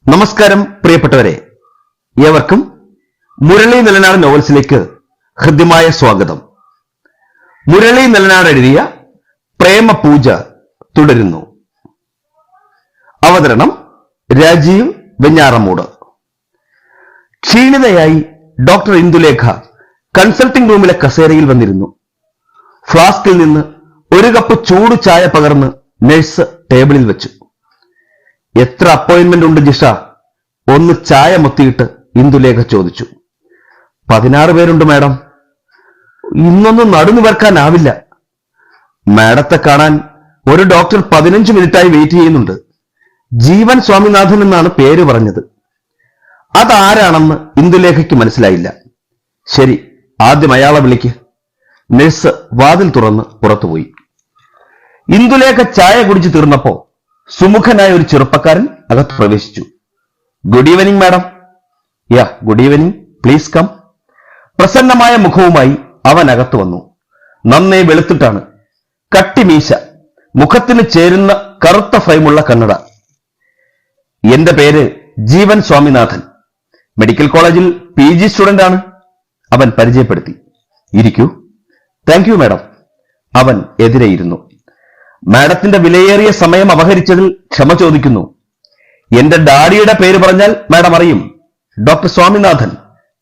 നമസ്കാരം പ്രിയപ്പെട്ടവരെ, ഏവർക്കും മുരളി നിലനാട് നോവൽസിലേക്ക് ഹൃദ്യമായ സ്വാഗതം. മുരളി നിലനാട് എഴുതിയ പ്രേമപൂജ തുടരുന്നു. അവതരണം രാജീവ് വെഞ്ഞാറമൂട്. ക്ഷീണിതയായി ഡോക്ടർ ഇന്ദുലേഖ കൺസൾട്ടിംഗ് റൂമിലെ കസേരയിൽ വന്നിരുന്നു. ഫ്ലാസ്കിൽ നിന്ന് ഒരു കപ്പ് ചൂട് ചായ പകർന്ന് നഴ്സ് ടേബിളിൽ വെച്ചു. എത്ര അപ്പോയിന്റ്മെന്റ് ഉണ്ട് ജിഷ? ഒന്ന് ചായ മുത്തിയിട്ട് ഇന്ദുലേഖ ചോദിച്ചു. 16 പേരുണ്ട് മാഡം. ഇന്നൊന്നും നടുനിവർക്കാനാവില്ല. മാഡത്തെ കാണാൻ ഒരു ഡോക്ടർ 15 മിനിറ്റായി വെയിറ്റ് ചെയ്യുന്നുണ്ട്. ജീവൻ സ്വാമിനാഥൻ എന്നാണ് പേര് പറഞ്ഞത്. അതാരാണെന്ന് ഇന്ദുലേഖയ്ക്ക് മനസ്സിലായില്ല. ശരി, ആദ്യം അയാളെ വിളിക്ക്. നഴ്സ് വാതിൽ തുറന്ന് പുറത്തുപോയി. ഇന്ദുലേഖ ചായ കുടിച്ചു തീർന്നപ്പോ സുമുഖനായ ഒരു ചെറുപ്പക്കാരൻ അകത്ത് പ്രവേശിച്ചു. Good evening madam. Yeah, good evening, please come. പ്രസന്നമായ മുഖവുമായി അവൻ അകത്ത് വന്നു. നന്നേ വെളുത്തിട്ടാണ്. കട്ടിമീശ, മുഖത്തിന് ചേരുന്ന കറുത്ത ഫ്രെയിമുള്ള കണ്ണട. എന്റെ പേര് ജീവൻ സ്വാമിനാഥൻ, മെഡിക്കൽ കോളേജിൽ PG സ്റ്റുഡന്റ് ആണ്. അവൻ പരിചയപ്പെടുത്തി. ഇരിക്കൂ. Thank you madam. അവൻ എതിരെയിരുന്നു. മാഡത്തിന്റെ വിലയേറിയ സമയം അപഹരിച്ചതിൽ ക്ഷമ ചോദിക്കുന്നു. എന്റെ ഡാഡിയുടെ പേര് പറഞ്ഞാൽ മാഡം അറിയും. ഡോക്ടർ സ്വാമിനാഥൻ,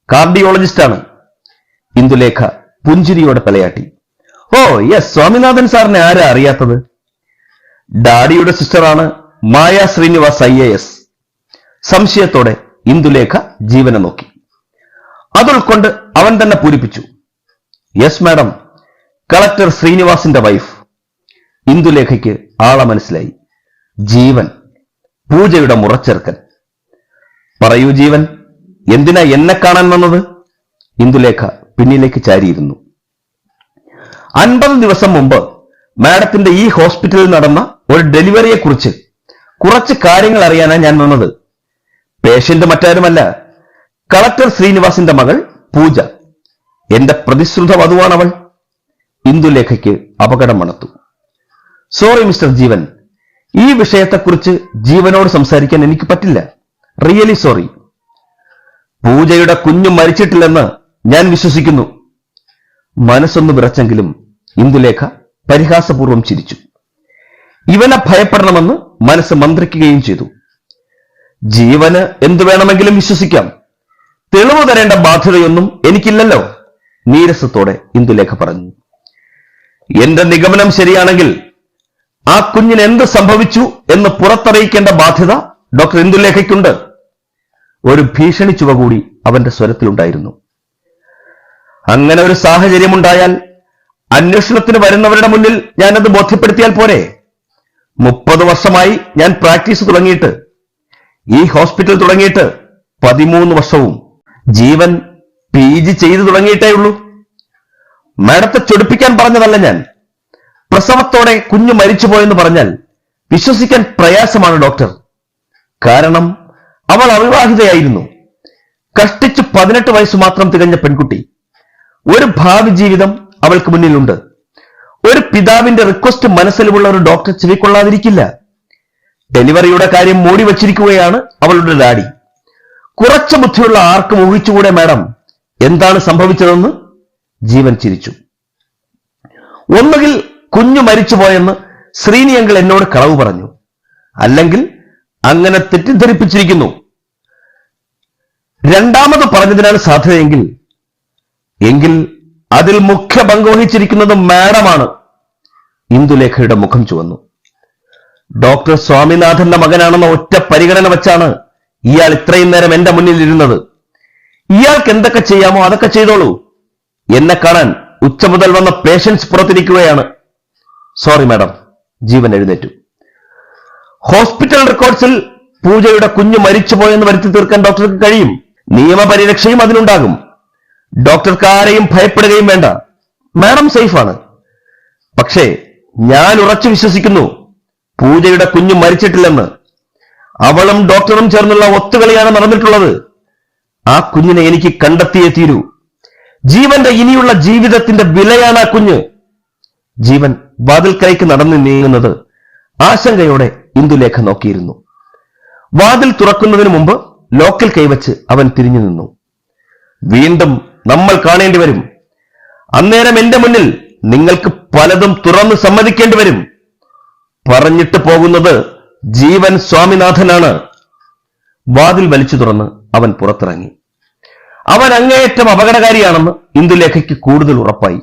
കാർഡിയോളജിസ്റ്റാണ്. ഇന്ദുലേഖ പുഞ്ചിരിയോടെ തലയാട്ടി. ഓ യെസ്, സ്വാമിനാഥൻ സാറിനെ ആരാ അറിയാത്തത്? ഡാഡിയുടെ സിസ്റ്ററാണ് മായ ശ്രീനിവാസ് IAS. സംശയത്തോടെ ഇന്ദുലേഖ ജീവനെ നോക്കി. അതുൾക്കൊണ്ട് അവൻ തന്നെ പൂരിപ്പിച്ചു. യെസ് മാഡം, കളക്ടർ ശ്രീനിവാസിന്റെ വൈഫ്. ഇന്ദുലേഖയ്ക്ക് ആളെ മനസ്സിലായി. ജീവൻ, പൂജയുടെ മുറച്ചെറുക്കൻ. പറയൂ ജീവൻ, എന്തിനാ എന്നെ കാണാൻ വന്നത്? ഇന്ദുലേഖ പിന്നിലേക്ക് ചാരിയിരുന്നു. 50 ദിവസം മുമ്പ് മാഡത്തിന്റെ ഈ ഹോസ്പിറ്റലിൽ നടന്ന ഒരു ഡെലിവറിയെ കുറിച്ച് കുറച്ച് കാര്യങ്ങൾ അറിയാനാണ് ഞാൻ വന്നത്. പേഷ്യന്റ് മറ്റാരുമല്ല, കളക്ടർ ശ്രീനിവാസിന്റെ മകൾ പൂജ. എന്റെ പ്രതിശ്രുത വധുവാണവൾ. ഇന്ദുലേഖയ്ക്ക് അപകടം മണത്തു. സോറി മിസ്റ്റർ ജീവൻ, ഈ വിഷയത്തെക്കുറിച്ച് ജീവനോട് സംസാരിക്കാൻ എനിക്ക് പറ്റില്ല. Really sorry. പൂജയുടെ കുഞ്ഞു മരിച്ചിട്ടില്ലെന്ന് ഞാൻ വിശ്വസിക്കുന്നു. മനസ്സൊന്ന് വിറച്ചെങ്കിലും ഇന്ദുലേഖ പരിഹാസപൂർവ്വം ചിരിച്ചു. ഇവനെ ഭയപ്പെടണമെന്ന് മനസ്സ് മന്ത്രിക്കുകയും ചെയ്തു. ജീവന് എന്തു വേണമെങ്കിലും വിശ്വസിക്കാം. തെളിവ് തരേണ്ട ബാധ്യതയൊന്നും എനിക്കില്ലല്ലോ, നീരസത്തോടെ ഇന്ദുലേഖ പറഞ്ഞു. എന്റെ നിഗമനം ശരിയാണെങ്കിൽ ആ കുഞ്ഞിന് എന്ത് സംഭവിച്ചു എന്ന് പുറത്തറിയിക്കേണ്ട ബാധ്യത ഡോക്ടർ ഇന്ദുലേഖയ്ക്കുണ്ട്. ഒരു ഭീഷണി ചുവ കൂടി അവന്റെ സ്വരത്തിലുണ്ടായിരുന്നു. അങ്ങനെ ഒരു സാഹചര്യമുണ്ടായാൽ അന്വേഷണത്തിന് വരുന്നവരുടെ മുന്നിൽ ഞാനത് ബോധ്യപ്പെടുത്തിയാൽ പോരെ? 30 വർഷമായി ഞാൻ പ്രാക്ടീസ് തുടങ്ങിയിട്ട്, ഈ ഹോസ്പിറ്റൽ തുടങ്ങിയിട്ട് 13 വർഷവും. ജീവൻ PG ചെയ്തു തുടങ്ങിയിട്ടേ ഉള്ളൂ. മാഡത്തെ ചൊടിപ്പിക്കാൻ പറഞ്ഞതല്ല ഞാൻ. പ്രസവത്തോടെ കുഞ്ഞു മരിച്ചുപോയെന്ന് പറഞ്ഞാൽ വിശ്വസിക്കാൻ പ്രയാസമാണ് ഡോക്ടർ. കാരണം അവൾ അവിവാഹിതയായിരുന്നു. കഷ്ടിച്ച് 18 വയസ്സ് മാത്രം തികഞ്ഞ പെൺകുട്ടി. ഒരു ഭാവി ജീവിതം അവൾക്ക് മുന്നിലുണ്ട്. ഒരു പിതാവിന്റെ റിക്വസ്റ്റ് മനസ്സിലുമുള്ള ഒരു ഡോക്ടർ ചെവിക്കൊള്ളാതിരിക്കില്ല. ഡെലിവറിയുടെ കാര്യം മൂടി വച്ചിരിക്കുകയാണ് അവളുടെ ഡാഡി. കുറച്ച് ബുദ്ധിയുള്ള ആർക്കും ഊഹിച്ചുകൂടെ മാഡം എന്താണ് സംഭവിച്ചതെന്ന്? ജീവൻ ചിരിച്ചു. ഒന്നുകിൽ കുഞ്ഞു മരിച്ചുപോയെന്ന് ശ്രീനി അങ്കിൾ എന്നോട് കളവ് പറഞ്ഞു, അല്ലെങ്കിൽ അങ്ങനെ തെറ്റിദ്ധരിപ്പിച്ചിരിക്കുന്നു. രണ്ടാമത് പറഞ്ഞതിനാണ് സാധ്യതയെങ്കിൽ അതിൽ മുഖ്യ പങ്കുവഹിച്ചിരിക്കുന്നത് മാഡമാണ്. ഇന്ദുലേഖയുടെ മുഖം ചുവന്നു. ഡോക്ടർ സ്വാമിനാഥന്റെ മകനാണെന്ന ഒറ്റ പരിഗണന വെച്ചാണ് ഇയാൾ ഇത്രയും നേരം എന്റെ മുന്നിൽ ഇരുന്നത്. ഇയാൾക്ക് എന്തൊക്കെ ചെയ്യാമോ അതൊക്കെ ചെയ്തോളൂ. എന്നെ കാണാൻ ഉച്ച മുതൽ വന്ന പേഷ്യൻസ് പുറത്തിരിക്കുകയാണ്. Sorry madam. ജീവൻ എഴുന്നേറ്റു. ഹോസ്പിറ്റൽ റെക്കോർഡ്സിൽ പൂജയുടെ കുഞ്ഞു മരിച്ചുപോയെന്ന് വരുത്തി തീർക്കാൻ ഡോക്ടർക്ക് കഴിയും. നിയമപരിരക്ഷയും അതിനുണ്ടാകും. ഡോക്ടർക്ക് ആരെയും ഭയപ്പെടുകയും വേണ്ട. മാഡം സേഫാണ്. പക്ഷേ ഞാൻ ഉറച്ചു വിശ്വസിക്കുന്നു പൂജയുടെ കുഞ്ഞു മരിച്ചിട്ടില്ലെന്ന്. അവളും ഡോക്ടറും ചേർന്നുള്ള ഒത്തുകളിയാണ് നടന്നിട്ടുള്ളത്. ആ കുഞ്ഞിനെ എനിക്ക് കണ്ടെത്തിയേ തീരൂ. ജീവന്റെ ഇനിയുള്ള ജീവിതത്തിന്റെ വിലയാണ് ആ കുഞ്ഞ്. ജീവൻ വാതിൽക്കലേക്ക് നടന്നു നീങ്ങുന്നത് ആശങ്കയോടെ ഇന്ദുലേഖ നോക്കിയിരുന്നു. വാതിൽ തുറക്കുന്നതിന് മുമ്പ് ലോക്കിൽ കൈവച്ച് അവൻ തിരിഞ്ഞു നിന്നു. വീണ്ടും നമ്മൾ കാണേണ്ടി വരും. അന്നേരം എന്റെ മുന്നിൽ നിങ്ങൾക്ക് പലതും തുറന്ന് സമ്മതിക്കേണ്ടി വരും. പറഞ്ഞിട്ട് പോകുന്നത് ജീവൻ സ്വാമിനാഥനാണ്. വാതിൽ വലിച്ചു തുറന്ന് അവൻ പുറത്തിറങ്ങി. അവൻ അങ്ങേയറ്റം അപകടകാരിയാണെന്ന് ഇന്ദുലേഖയ്ക്ക് കൂടുതൽ ഉറപ്പായി.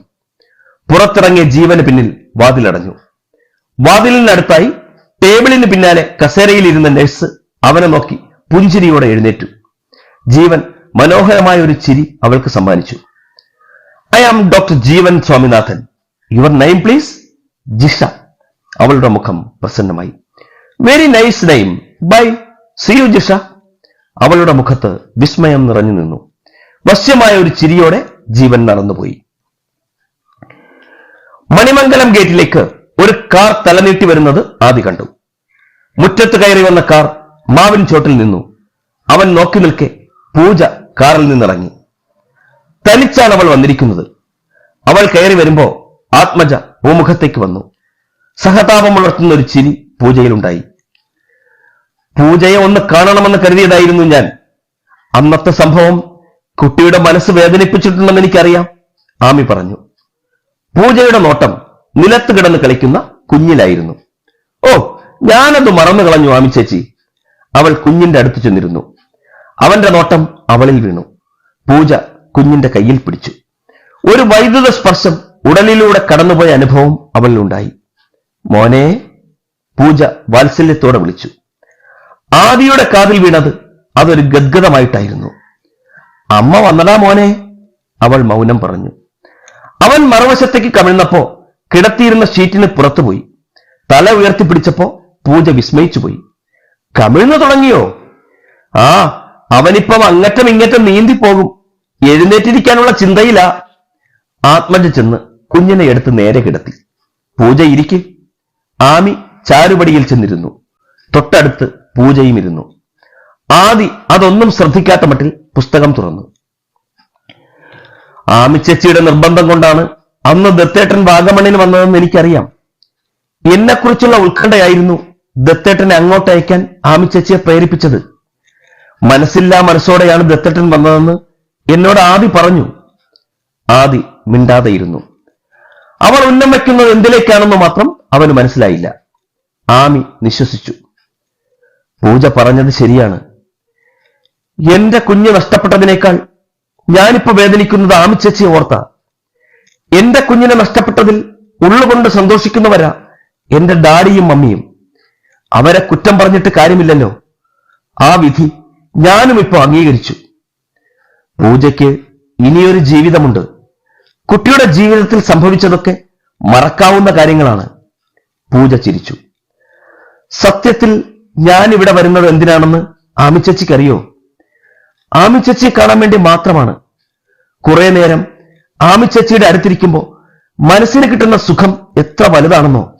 പുറത്തിറങ്ങിയ ജീവന് പിന്നിൽ വാതിലടഞ്ഞു. വാതിലിനടുത്തായി ടേബിളിന് പിന്നാലെ കസേരയിലിരുന്ന നഴ്സ് അവനെ നോക്കി പുഞ്ചിരിയോടെ എഴുന്നേറ്റു. ജീവൻ മനോഹരമായ ഒരു ചിരി അവൾക്ക് സമ്മാനിച്ചു. I am doctor Jeevan Swaminathan. Your name please? Jisha. അവളുടെ മുഖം പ്രസന്നമായി. Very nice name. Bye. See you Jisha. അവളുടെ മുഖത്ത് വിസ്മയം നിറഞ്ഞു നിന്നു. വശ്യമായ ഒരു ചിരിയോടെ ജീവൻ നടന്നുപോയി. മണിമംഗലം ഗേറ്റിലേക്ക് ഒരു കാർ തലനീട്ടി വരുന്നത് ആദി കണ്ടു. മുറ്റത്ത് കയറി വന്ന കാർ മാവിൻ ചോട്ടിൽ നിന്നു. അവൻ നോക്കി നിൽക്കെ പൂജ കാറിൽ നിന്നിറങ്ങി. തനിച്ചാണ് അവൾ വന്നിരിക്കുന്നത്. അവൾ കയറി വരുമ്പോ ആത്മജ പൂമുഖത്തേക്ക് വന്നു. സഹതാപം വളർത്തുന്ന ഒരു ചിരി പൂജയിലുണ്ടായി. പൂജയെ ഒന്ന് കാണണമെന്ന് കരുതിയതായിരുന്നു ഞാൻ. അന്നത്തെ സംഭവം കുട്ടിയുടെ മനസ്സ് വേദനിപ്പിച്ചിട്ടുണ്ടെന്ന് എനിക്കറിയാം, ആമി പറഞ്ഞു. പൂജയുടെ നോട്ടം നിലത്ത് കിടന്ന് കളിക്കുന്ന കുഞ്ഞിലായിരുന്നു. ഓ, ഞാനത് മറന്നു കളഞ്ഞു ആമി ചേച്ചി. അവൾ കുഞ്ഞിന്റെ അടുത്ത് ചെന്നിരുന്നു. അവന്റെ നോട്ടം അവളിൽ വീണു. പൂജ കുഞ്ഞിന്റെ കയ്യിൽ പിടിച്ചു. ഒരു വൈദ്യുത സ്പർശം ഉടലിലൂടെ കടന്നുപോയ അനുഭവം അവളിലുണ്ടായി. മോനെ, പൂജ വാത്സല്യത്തോടെ വിളിച്ചു. ആദിയുടെ കാതിൽ വീണത് അതൊരു ഗദ്ഗതമായിട്ടായിരുന്നു. അമ്മ വന്നടാ മോനെ, അവൾ മൗനം പറഞ്ഞു. അവൻ മറുവശത്തേക്ക് കമിഴ്ന്നപ്പോ കിടത്തിയിരുന്ന ഷീറ്റിന് പുറത്തുപോയി. തല ഉയർത്തിപ്പിടിച്ചപ്പോ പൂജ വിസ്മയിച്ചുപോയി. കമിഴ്ന്നു തുടങ്ങിയോ? ആ, അവനിപ്പം അങ്ങറ്റം ഇങ്ങറ്റം നീന്തിപ്പോകും. എഴുന്നേറ്റിരിക്കാനുള്ള ചിന്തയിലാ. ആത്മജ ചെന്ന് കുഞ്ഞിനെ എടുത്ത് നേരെ കിടത്തി. പൂജ ഇരിക്ക്. ആമി ചാരുപടിയിൽ ചെന്നിരുന്നു. തൊട്ടടുത്ത് പൂജയും ഇരുന്നു. ആദി അതൊന്നും ശ്രദ്ധിക്കാത്ത മട്ടിൽ പുസ്തകം തുറന്നു. ആമിച്ചേച്ചിയുടെ നിർബന്ധം കൊണ്ടാണ് അന്ന് ദത്തേട്ടൻ വാഗമണ്ണിന് വന്നതെന്ന് എനിക്കറിയാം. എന്നെക്കുറിച്ചുള്ള ഉത്കണ്ഠയായിരുന്നു ദത്തേട്ടനെ അങ്ങോട്ട് അയക്കാൻ ആമിച്ചേച്ചിയെ പ്രേരിപ്പിച്ചത്. മനസ്സില്ലാ മനസ്സോടെയാണ് ദത്തേട്ടൻ വന്നതെന്ന് എന്നോട് ആദി പറഞ്ഞു. ആദി മിണ്ടാതെയിരുന്നു. അവൾ ഉന്നം വയ്ക്കുന്നത് എന്തിലേക്കാണെന്ന് മാത്രം അവന് മനസ്സിലായില്ല. ആമി നിശ്വസിച്ചു. പൂജ പറഞ്ഞത് ശരിയാണ്. എന്റെ കുഞ്ഞ് നഷ്ടപ്പെട്ടതിനേക്കാൾ ഞാനിപ്പോ വേദനിക്കുന്നത് ആമിച്ചേച്ചിയെ ഓർത്ത. എന്റെ കുഞ്ഞിനെ നഷ്ടപ്പെട്ടതിൽ ഉള്ളുകൊണ്ട് സന്തോഷിക്കുന്നവരാ എന്റെ ഡാഡിയും മമ്മിയും. അവരെ കുറ്റം പറഞ്ഞിട്ട് കാര്യമില്ലല്ലോ. ആ വിധി ഞാനും ഇപ്പോ അംഗീകരിച്ചു. പൂജയ്ക്ക് ഇനിയൊരു ജീവിതമുണ്ട്. കുട്ടിയുടെ ജീവിതത്തിൽ സംഭവിച്ചതൊക്കെ മറക്കാവുന്ന കാര്യങ്ങളാണ്. പൂജ ചിരിച്ചു. സത്യത്തിൽ ഞാൻ ഇവിടെ വരുന്നത് എന്തിനാണെന്ന് ആമിച്ചേച്ചിക്കറിയോ? ആമിച്ചേച്ചിയെ കാണാൻ വേണ്ടി മാത്രമാണ്. കുറെ നേരം ആമിച്ചേച്ചിയുടെ അടുത്തിരിക്കുമ്പോ മനസ്സിന് കിട്ടുന്ന സുഖം എത്ര വലുതാണെന്നോ.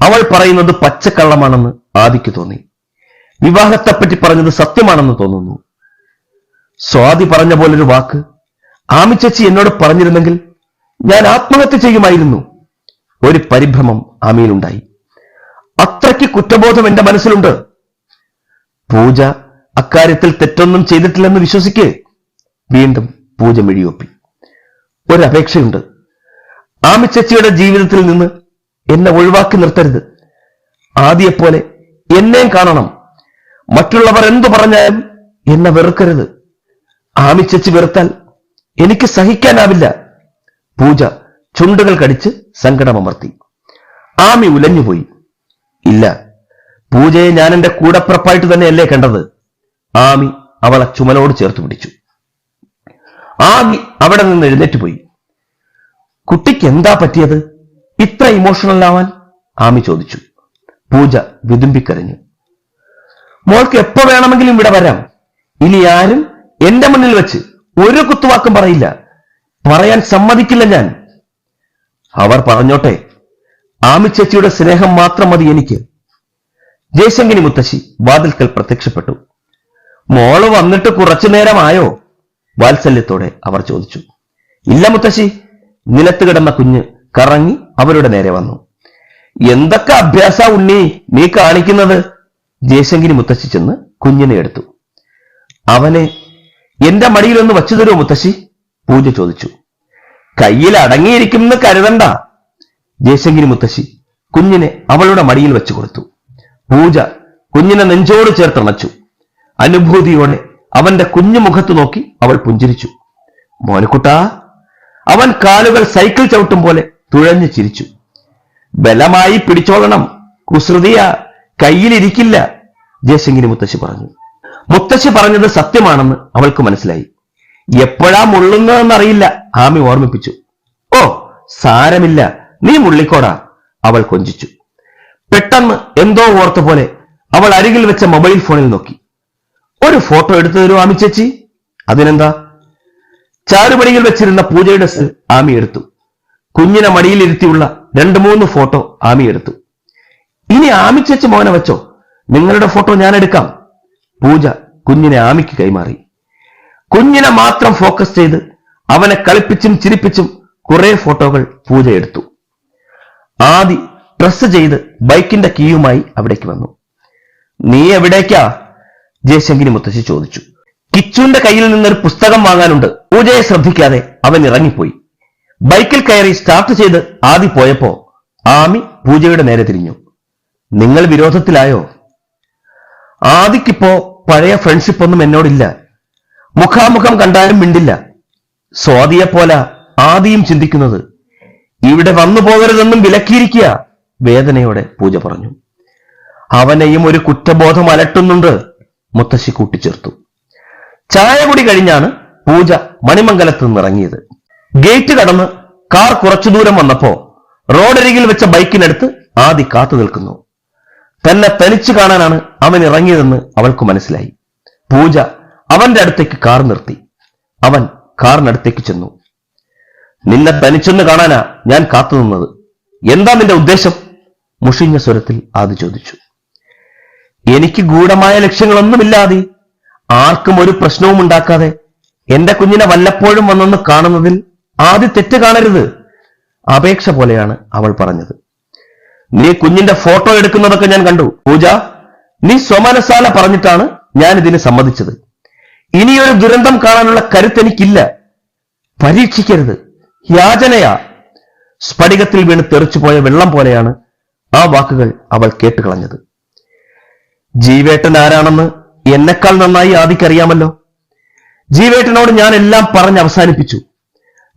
അവൾ പറയുന്നത് പച്ചക്കള്ളമാണെന്ന് ആദിക്ക് തോന്നി. വിവാഹത്തെപ്പറ്റി പറഞ്ഞത് സത്യമാണെന്ന് തോന്നുന്നു. സ്വാതി പറഞ്ഞ പോലൊരു വാക്ക് ആമിച്ചേച്ചി എന്നോട് പറഞ്ഞിരുന്നെങ്കിൽ ഞാൻ ആത്മഹത്യ ചെയ്യുമായിരുന്നു. ഒരു പരിഭ്രമം ആമിയിലുണ്ടായി. അത്രയ്ക്ക് കുറ്റബോധം എന്റെ മനസ്സിലുണ്ട്. പൂജ അക്കാര്യത്തിൽ തെറ്റൊന്നും ചെയ്തിട്ടില്ലെന്ന് വിശ്വസിക്കേ. വീണ്ടും പൂജ മിഴിയൊപ്പി. ഒരപേക്ഷയുണ്ട്. ആമിച്ചേച്ചിയുടെ ജീവിതത്തിൽ നിന്ന് എന്നെ ഒഴിവാക്കി നിർത്തരുത്. ആദിയെപ്പോലെ എന്നെയും കാണണം. മറ്റുള്ളവർ എന്തു പറഞ്ഞാലും എന്നെ വെറുക്കരുത്. ആമിച്ചേച്ചി വെറുത്താൽ എനിക്ക് സഹിക്കാനാവില്ല. പൂജ ചുണ്ടുകൾ കടിച്ച് സങ്കടമമർത്തി. ആമി ഉലഞ്ഞുപോയി. ഇല്ല, പൂജയെ ഞാൻ എന്റെ കൂടപ്പിറപ്പായിട്ട് തന്നെയല്ലേ കണ്ടത്. ആമി അവളെ ചുമലോട് ചേർത്ത് പിടിച്ചു. ആമി അവിടെ നിന്ന് എഴുന്നേറ്റുപോയി. കുട്ടിക്ക് എന്താ പറ്റിയത്, ഇത്ര ഇമോഷണൽ ആവാൻ? ആമി ചോദിച്ചു. പൂജ വിതുമ്പിക്കരഞ്ഞു. മോൾക്ക് എപ്പോ വേണമെങ്കിലും ഇവിടെ വരാം. ഇനി ആരും എന്റെ മുന്നിൽ വെച്ച് ഒരു കുത്തുവാക്കും പറയില്ല. പറയാൻ സമ്മതിക്കില്ല ഞാൻ. അവർ പറഞ്ഞോട്ടെ. ആമിച്ചേച്ചിയുടെ സ്നേഹം മാത്രം മതി എനിക്ക്. ജയശങ്കിനി മുത്തശ്ശി വാതിൽക്കൽ പ്രത്യക്ഷപ്പെട്ടു. മോള് വന്നിട്ട് കുറച്ചു നേരമായോ? വാത്സല്യത്തോടെ അവർ ചോദിച്ചു. ഇല്ല മുത്തശ്ശി. നിലത്ത് കിടന്ന കുഞ്ഞ് കറങ്ങി അവരുടെ നേരെ വന്നു. എന്തൊക്കെ അഭ്യാസ ഉണ്ണി നീ കാണിക്കുന്നത്? ജയശങ്കിനി മുത്തശ്ശി ചെന്ന് കുഞ്ഞിനെ എടുത്തു. അവനെ എന്റെ മടിയിലൊന്ന് വച്ചു തരുമോ മുത്തശ്ശി? പൂജ ചോദിച്ചു. കയ്യിൽ അടങ്ങിയിരിക്കുമെന്ന് കരുതണ്ട. ജയശങ്കിനി മുത്തശ്ശി കുഞ്ഞിനെ അവളുടെ മടിയിൽ വെച്ചു കൊടുത്തു. പൂജ കുഞ്ഞിനെ നെഞ്ചോട് ചേർത്തണച്ചു. അനുഭൂതിയോടെ അവന്റെ കുഞ്ഞു മുഖത്ത് നോക്കി അവൾ പുഞ്ചിരിച്ചു. മോനുക്കുട്ടാ. അവൻ കാലുകൾ സൈക്കിൾ ചവിട്ടും പോലെ തുഴഞ്ഞു ചിരിച്ചു. ബലമായി പിടിച്ചോളണം, കുസൃതിയ, കയ്യിലിരിക്കില്ല, ജയശങ്കിനി മുത്തശ്ശി പറഞ്ഞു. മുത്തശ്ശി പറഞ്ഞത് സത്യമാണെന്ന് അവൾക്ക് മനസ്സിലായി. എപ്പോഴാ മുള്ളുന്നതെന്നറിയില്ല, ആമി ഓർമ്മിപ്പിച്ചു. ഓ സാരമില്ല, നീ മുള്ളിക്കോടാ, അവൾ കൊഞ്ചിച്ചു. പെട്ടെന്ന് എന്തോ ഓർത്ത പോലെ അവൾ അരികിൽ വെച്ച മൊബൈൽ ഫോണിൽ നോക്കി. ഒരു ഫോട്ടോ എടുത്തു തരൂ ആമി ചേച്ചി. അതിനെന്താ? ചാരുപടിയിൽ വെച്ചിരുന്ന പൂജയുടെ ആമി എടുത്തു. കുഞ്ഞിനെ മടിയിലിരുത്തിയുള്ള 2-3 ഫോട്ടോ ആമി എടുത്തു. ഇനി ആമി ചേച്ചി മോനെ വെച്ചോ, നിങ്ങളുടെ ഫോട്ടോ ഞാൻ എടുക്കാം. പൂജ കുഞ്ഞിനെ ആമിക്ക് കൈമാറി. കുഞ്ഞിനെ മാത്രം ഫോക്കസ് ചെയ്ത് അവനെ കളിപ്പിച്ചും ചിരിപ്പിച്ചും കുറെ ഫോട്ടോകൾ പൂജ എടുത്തു. ആദി ഡ്രസ് ചെയ്ത് ബൈക്കിന്റെ കീയുമായി അവിടേക്ക് വന്നു. നീ എവിടേക്കാ? ജയശങ്കിനി മുത്തശ്ശി ചോദിച്ചു. കിച്ചുവിന്റെ കയ്യിൽ നിന്നൊരു പുസ്തകം വാങ്ങാനുണ്ട്. പൂജയെ ശ്രദ്ധിക്കാതെ അവൻ ഇറങ്ങിപ്പോയി. ബൈക്കിൽ കയറി സ്റ്റാർട്ട് ചെയ്ത് ആദി പോയപ്പോ ആമി പൂജയുടെ നേരെ തിരിഞ്ഞു. നിങ്ങൾ വിരോധത്തിലായോ? ആദിക്കിപ്പോ പഴയ ഫ്രണ്ട്ഷിപ്പ് ഒന്നും എന്നോടില്ല. മുഖാമുഖം കണ്ടാലും മിണ്ടില്ല. സ്വാതിയെപ്പോലെ ആദിയും ചിന്തിക്കുന്നത്. ഇവിടെ വന്നു പോകരുതെന്നും വിലക്കിയിരിക്കുക, വേദനയോടെ പൂജ പറഞ്ഞു. അവനെയും ഒരു കുറ്റബോധം അലട്ടുന്നുണ്ട്, മുത്തശ്ശി കൂട്ടിച്ചേർത്തു. ചായ കുടി കഴിഞ്ഞാണ് പൂജ മണിമംഗലത്ത് നിന്നിറങ്ങിയത്. ഗേറ്റ് കടന്ന് കാർ കുറച്ചു ദൂരം വന്നപ്പോ റോഡരികിൽ വെച്ച ബൈക്കിനടുത്ത് ആദി കാത്തു നിൽക്കുന്നു. തന്നെ തനിച്ചു കാണാനാണ് അവൻ ഇറങ്ങിയതെന്ന് അവൾക്ക് മനസ്സിലായി. പൂജ അവന്റെ അടുത്തേക്ക് കാർ നിർത്തി. അവൻ കാറിനടുത്തേക്ക് ചെന്നു. നിന്നെ തനിച്ചൊന്ന് കാണാനാ ഞാൻ കാത്തുനിന്നത്. എന്താ നിന്റെ ഉദ്ദേശം? മുഷിഞ്ഞ സ്വരത്തിൽ ആദി ചോദിച്ചു. എനിക്ക് ഗൂഢമായ ലക്ഷ്യങ്ങളൊന്നുമില്ലാതെ, ആർക്കും ഒരു പ്രശ്നവും ഉണ്ടാക്കാതെ എന്റെ കുഞ്ഞിനെ വല്ലപ്പോഴും വന്നൊന്ന് കാണുന്നതിൽ ആദി തെറ്റ് കാണരുത്, അപേക്ഷ പോലെയാണ് അവൾ പറഞ്ഞത്. നീ കുഞ്ഞിന്റെ ഫോട്ടോ എടുക്കുന്നതൊക്കെ ഞാൻ കണ്ടു. പൂജ, നീ സ്വമനസാല പറഞ്ഞിട്ടാണ് ഞാൻ ഇതിന് സമ്മതിച്ചത്. ഇനിയൊരു ദുരന്തം കാണാനുള്ള കരുത്തെനിക്കില്ല. പരീക്ഷിക്കരുത്, യാചനയാ. സ്ഫടികത്തിൽ വീണ് തെറിച്ചുപോയ വെള്ളം പോലെയാണ് ആ വാക്കുകൾ അവൾ കേട്ടുകളഞ്ഞത്. ജീവേട്ടൻ ആരാണെന്ന് എന്നെക്കാൾ നന്നായി ആദിക്കറിയാമല്ലോ. ജീവേട്ടനോട് ഞാൻ എല്ലാം പറഞ്ഞ് അവസാനിപ്പിച്ചു.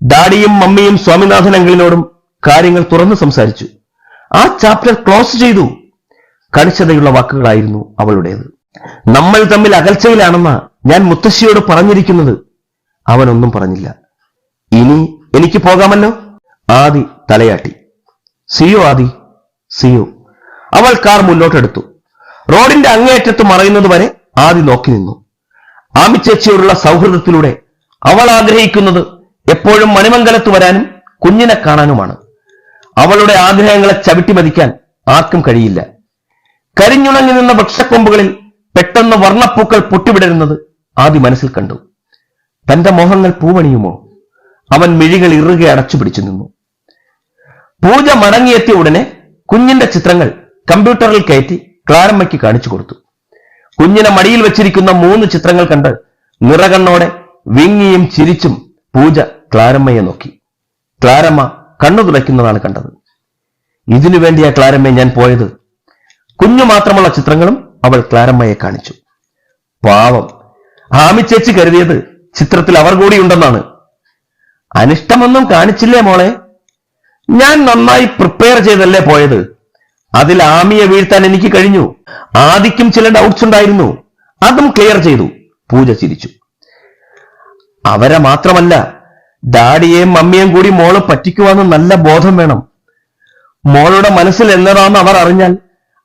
ഡാഡിയും മമ്മിയും സ്വാമിനാഥൻ അങ്കിളിനോടും കാര്യങ്ങൾ തുറന്നു സംസാരിച്ചു. ആ ചാപ്റ്റർ ക്ലോസ് ചെയ്തു. കണിശതയുള്ള വാക്കുകളായിരുന്നു അവളുടേത്. നമ്മൾ തമ്മിൽ അകൽച്ചയിലാണെന്നാ ഞാൻ മുത്തശ്ശിയോട് പറഞ്ഞിരിക്കുന്നത്. അവനൊന്നും പറഞ്ഞില്ല. ഇനി എനിക്ക് പോകാമല്ലോ? ആദി തലയാട്ടി. സിയോ ആദി, സിയോ. അവൾ കാർ മുന്നോട്ടെടുത്തു. റോഡിന്റെ അങ്ങേയറ്റത്ത് മറയുന്നത് വരെ ആദി നോക്കി നിന്നു. ആമിച്ചേച്ചിയോടുള്ള സൗഹൃദത്തിലൂടെ അവൾ ആഗ്രഹിക്കുന്നത് എപ്പോഴും മണിമംഗലത്ത് വരാനും കുഞ്ഞിനെ കാണാനുമാണ്. അവളുടെ ആഗ്രഹങ്ങളെ ചവിട്ടിമതിക്കാൻ ആർക്കും കഴിയില്ല. കരിഞ്ഞുണങ്ങി നിന്ന വൃക്ഷക്കൊമ്പുകളിൽ പെട്ടെന്ന് വർണ്ണപ്പൂക്കൾ പൊട്ടിവിടരുന്നത് ആദി മനസ്സിൽ കണ്ടു. തന്റെ മോഹങ്ങൾ പൂവണിയുമോ? അവൻ മിഴികൾ ഇറുകെ അടച്ചു പിടിച്ചു നിന്നു. പൂജ മടങ്ങിയെത്തിയ ഉടനെ കുഞ്ഞിന്റെ ചിത്രങ്ങൾ കമ്പ്യൂട്ടറിൽ കയറ്റി ക്ലാരമ്മയ്ക്ക് കാണിച്ചു കൊടുത്തു. കുഞ്ഞിനെ മടിയിൽ വെച്ചിരിക്കുന്ന 3 ചിത്രങ്ങൾ കണ്ട് നിറകണ്ണോടെ വിങ്ങിയും ചിരിച്ചും പൂജ ക്ലാരമ്മയെ നോക്കി. ക്ലാരമ്മ കണ്ണു തുളയ്ക്കുന്നതാണ് കണ്ടത്. ഇതിനു വേണ്ടിയാ ക്ലാരമ്മയെ ഞാൻ പോയത്. കുഞ്ഞു മാത്രമുള്ള ചിത്രങ്ങളും അവൾ ക്ലാരമ്മയെ കാണിച്ചു. പാവം, ആമിച്ചേച്ചി കരുതിയത് ചിത്രത്തിൽ അവർ കൂടിയുണ്ടെന്നാണ്. അനിഷ്ടമൊന്നും കാണിച്ചില്ലേ മോളെ? ഞാൻ നന്നായി പ്രിപ്പയർ ചെയ്തല്ലേ പോയത്. അതിൽ ആമിയെ വീഴ്ത്താൻ എനിക്ക് കഴിഞ്ഞു. ആദിക്കും ചില ഡൗട്ട്സ് ഉണ്ടായിരുന്നു, അതും ക്ലിയർ ചെയ്തു, പൂജ ചിരിച്ചു. അവരെ മാത്രമല്ല, ഡാഡിയെയും മമ്മിയെയും കൂടി മോള് പറ്റിക്കുവാന്ന് നല്ല ബോധം വേണം. മോളുടെ മനസ്സിൽ എന്നതാണെന്ന് അവർ അറിഞ്ഞാൽ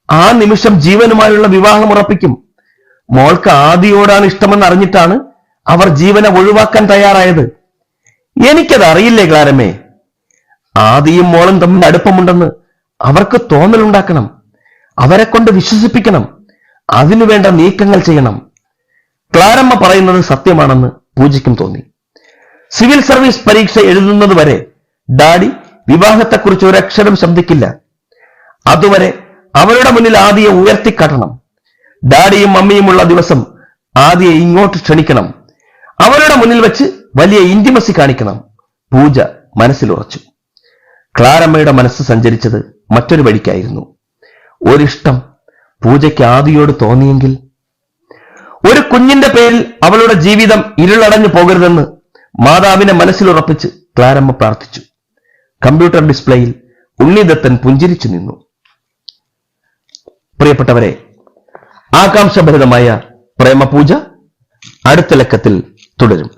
ആ നിമിഷം ജീവനുമായുള്ള വിവാഹം ഉറപ്പിക്കും. മോൾക്ക് ആദിയോടാണ് ഇഷ്ടമെന്ന് അറിഞ്ഞിട്ടാണ് അവർ ജീവനെ ഒഴിവാക്കാൻ തയ്യാറായത്. എനിക്കത് അറിയില്ലേ ക്ലാരമ്മേ? ആദിയും മോളും തമ്മിൽ അടുപ്പമുണ്ടെന്ന് അവർക്ക് തോന്നലുണ്ടാക്കണം. അവരെ കൊണ്ട് വിശ്വസിപ്പിക്കണം. അതിനുവേണ്ട നീക്കങ്ങൾ ചെയ്യണം. ക്ലാരമ്മ പറയുന്നത് സത്യമാണെന്ന് പൂജയ്ക്കും തോന്നി. സിവിൽ സർവീസ് പരീക്ഷ എഴുതുന്നത് വരെ ഡാഡി വിവാഹത്തെക്കുറിച്ച് ഒരക്ഷരം ശബ്ദിക്കില്ല. അതുവരെ അവരുടെ മുന്നിൽ ആദിയെ ഉയർത്തിക്കാട്ടണം. ഡാഡിയും മമ്മിയുമുള്ള ദിവസം ആദ്യം ഇങ്ങോട്ട് ക്ഷണിക്കണം. അവരുടെ മുന്നിൽ വെച്ച് വലിയ ഇന്റിമസി കാണിക്കണം. പൂജ മനസ്സിലുറച്ചു. ക്ലാരമ്മയുടെ മനസ്സ് സഞ്ചരിച്ചത് മറ്റൊരു വഴിക്കായിരുന്നു. ഒരിഷ്ടം പൂജയ്ക്ക് ആദിയോട് തോന്നിയെങ്കിൽ, ഒരു കുഞ്ഞിന്റെ പേരിൽ അവളുടെ ജീവിതം ഇരുളടഞ്ഞു പോകരുതെന്ന് മാതാവിനെ മനസ്സിലുറപ്പിച്ച് ക്ലാരമ്മ പ്രാർത്ഥിച്ചു. കമ്പ്യൂട്ടർ ഡിസ്പ്ലേയിൽ ഉണ്ണിദത്തൻ പുഞ്ചിരിച്ചു നിന്നു. പ്രിയപ്പെട്ടവരെ, ആകാംക്ഷഭരിതമായ പ്രേമപൂജ അടുത്ത ലക്കത്തിൽ തുടരും.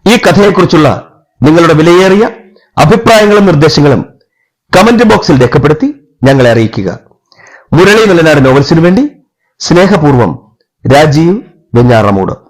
ഈ കഥയെക്കുറിച്ചുള്ള നിങ്ങളുടെ വിലയേറിയ അഭിപ്രായങ്ങളും നിർദ്ദേശങ്ങളും കമന്റ് ബോക്സിൽ രേഖപ്പെടുത്തി ഞങ്ങളെ അറിയിക്കുക. മുരളി നിലനാട് നോവൽസിനു വേണ്ടി സ്നേഹപൂർവ്വം രാജീവ് വെഞ്ഞാറമൂട്.